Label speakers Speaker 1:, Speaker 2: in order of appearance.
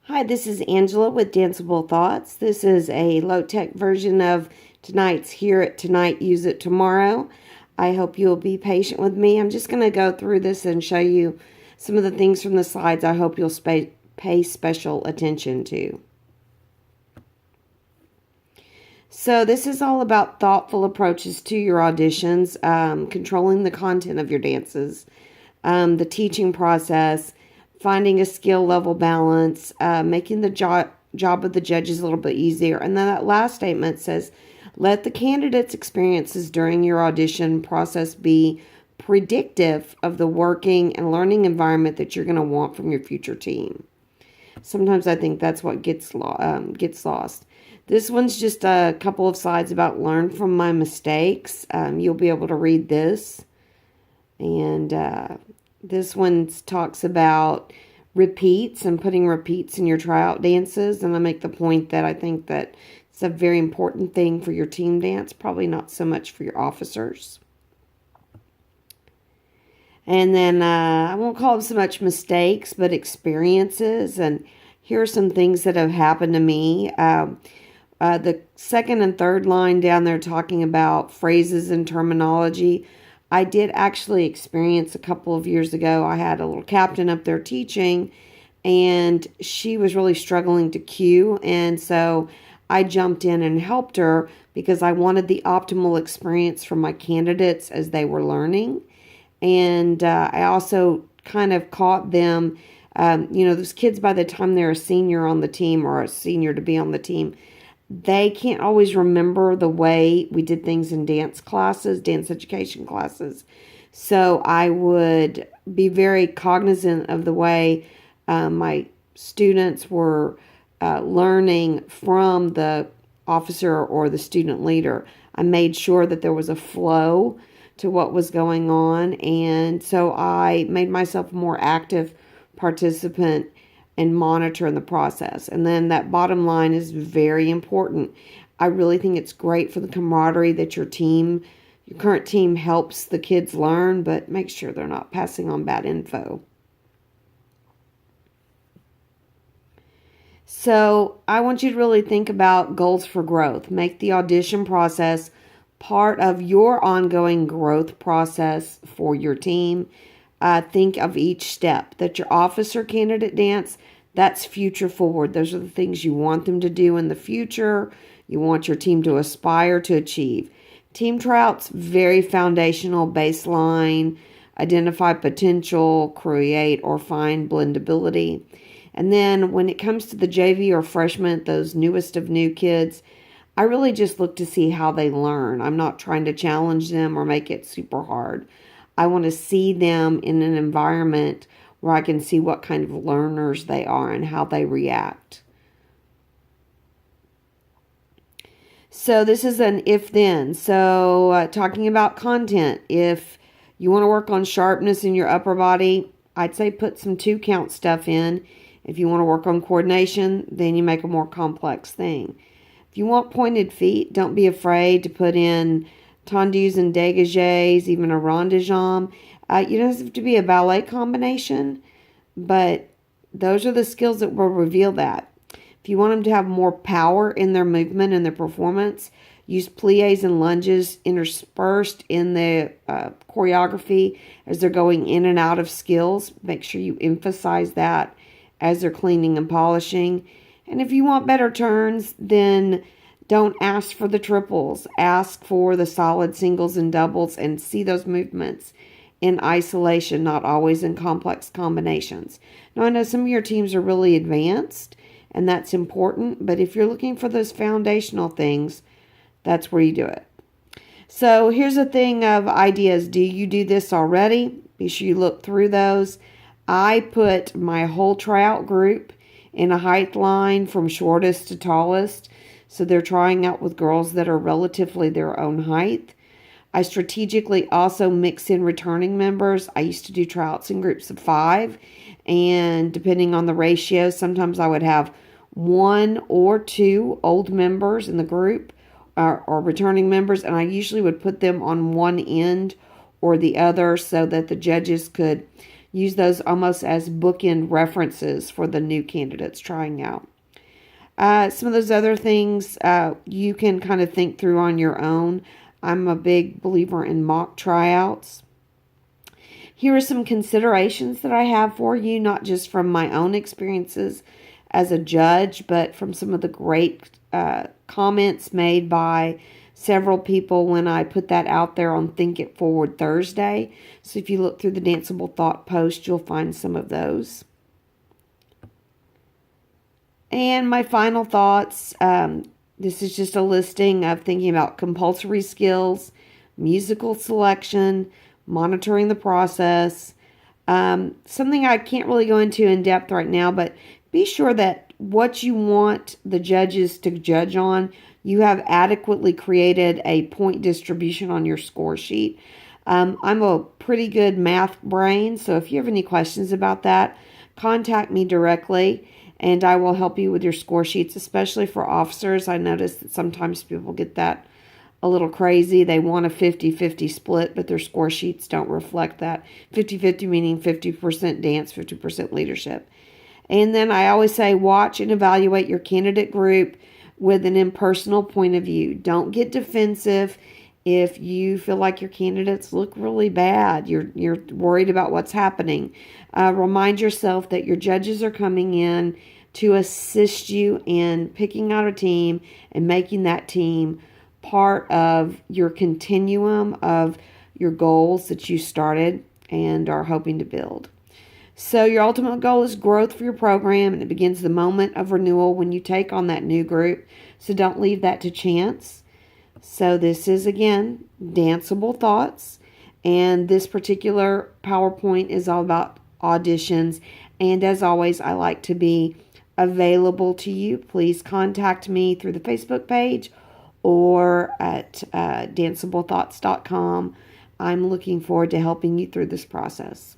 Speaker 1: Hi, this is Angela with Danceable Thoughts. This is a low-tech version of tonight's Hear It Tonight, Use It Tomorrow. I hope you'll be patient with me. I'm just going to go through this and show you some of the things from the slides I hope you'll pay special attention to. So this is all about thoughtful approaches to your auditions, controlling the content of your dances, the teaching process, finding a skill level balance, making the job of the judges a little bit easier. And then that last statement says, let the candidate's experiences during your audition process be predictive of the working and learning environment that you're going to want from your future team. Sometimes I think that's what gets lost. This one's just a couple of slides about learn from my mistakes. You'll be able to read this. And this one talks about repeats and putting repeats in your tryout dances. And I make the point that I think that it's a very important thing for your team dance, probably not so much for your officers. And then I won't call them so much mistakes, but experiences. And here are some things that have happened to me. The second and third line down there talking about phrases and terminology. I did actually experience a couple of years ago. I had a little captain up there teaching, and she was really struggling to cue. And so I jumped in and helped her because I wanted the optimal experience for my candidates as they were learning. And I also kind of caught them, those kids, by the time they're a senior on the team or a senior to be on the team, they can't always remember the way we did things in dance classes, dance education classes. So I would be very cognizant of the way my students were learning from the officer or the student leader. I made sure that there was a flow to what was going on, and so I made myself a more active participant and monitor in the process. And then that bottom line is very important. I really think it's great for the camaraderie that your current team helps the kids learn, but make sure they're not passing on bad info. So I want you to really think about goals for growth. Make the audition process part of your ongoing growth process for your team. Think of each step. That your officer candidate dance, that's future forward. Those are the things you want them to do in the future. You want your team to aspire to achieve. Team tryouts, very foundational, baseline, identify potential, create or find blendability. And then when it comes to the JV or freshman, those newest of new kids, I really just look to see how they learn. I'm not trying to challenge them or make it super hard. I want to see them in an environment where I can see what kind of learners they are and how they react. So this is an if-then. So talking about content, if you want to work on sharpness in your upper body, I'd say put some 2-count stuff in. If you want to work on coordination, then you make a more complex thing. If you want pointed feet, don't be afraid to put in tendus and dégagés, even a rond de jambe. You don't have to be a ballet combination, but those are the skills that will reveal that. If you want them to have more power in their movement and their performance, use pliés and lunges interspersed in the choreography as they're going in and out of skills. Make sure you emphasize that as they're cleaning and polishing. And if you want better turns, then don't ask for the triples. Ask for the solid singles and doubles and see those movements in isolation, not always in complex combinations. Now, I know some of your teams are really advanced, and that's important, but if you're looking for those foundational things, that's where you do it. So here's a thing of ideas. Do you do this already? Be sure you look through those. I put my whole tryout group in a height line from shortest to tallest. So they're trying out with girls that are relatively their own height. I strategically also mix in returning members. I used to do tryouts in groups of 5. And depending on the ratio, sometimes I would have 1 or 2 old members in the group or returning members. And I usually would put them on one end or the other so that the judges could, use those almost as bookend references for the new candidates trying out. Some of those other things you can kind of think through on your own. I'm a big believer in mock tryouts. Here are some considerations that I have for you, not just from my own experiences as a judge, but from some of the great comments made by several people when I put that out there on Think It Forward Thursday. So if you look through the Danceable Thought post, you'll find some of those. And my final thoughts, this is just a listing of thinking about compulsory skills, musical selection, monitoring the process. Something I can't really go into in depth right now, but be sure that what you want the judges to judge on, you have adequately created a point distribution on your score sheet. I'm a pretty good math brain, so if you have any questions about that, contact me directly and I will help you with your score sheets, especially for officers. I notice that sometimes people get that a little crazy. They want a 50-50 split, but their score sheets don't reflect that. 50-50 meaning 50% dance, 50% leadership. And then I always say, watch and evaluate your candidate group with an impersonal point of view. Don't get defensive if you feel like your candidates look really bad. You're worried about what's happening. Remind yourself that your judges are coming in to assist you in picking out a team and making that team part of your continuum of your goals that you started and are hoping to build. So your ultimate goal is growth for your program, and it begins the moment of renewal when you take on that new group. So don't leave that to chance. So this is, again, Danceable Thoughts, and this particular PowerPoint is all about auditions. And as always, I like to be available to you. Please contact me through the Facebook page or at danceablethoughts.com. I'm looking forward to helping you through this process.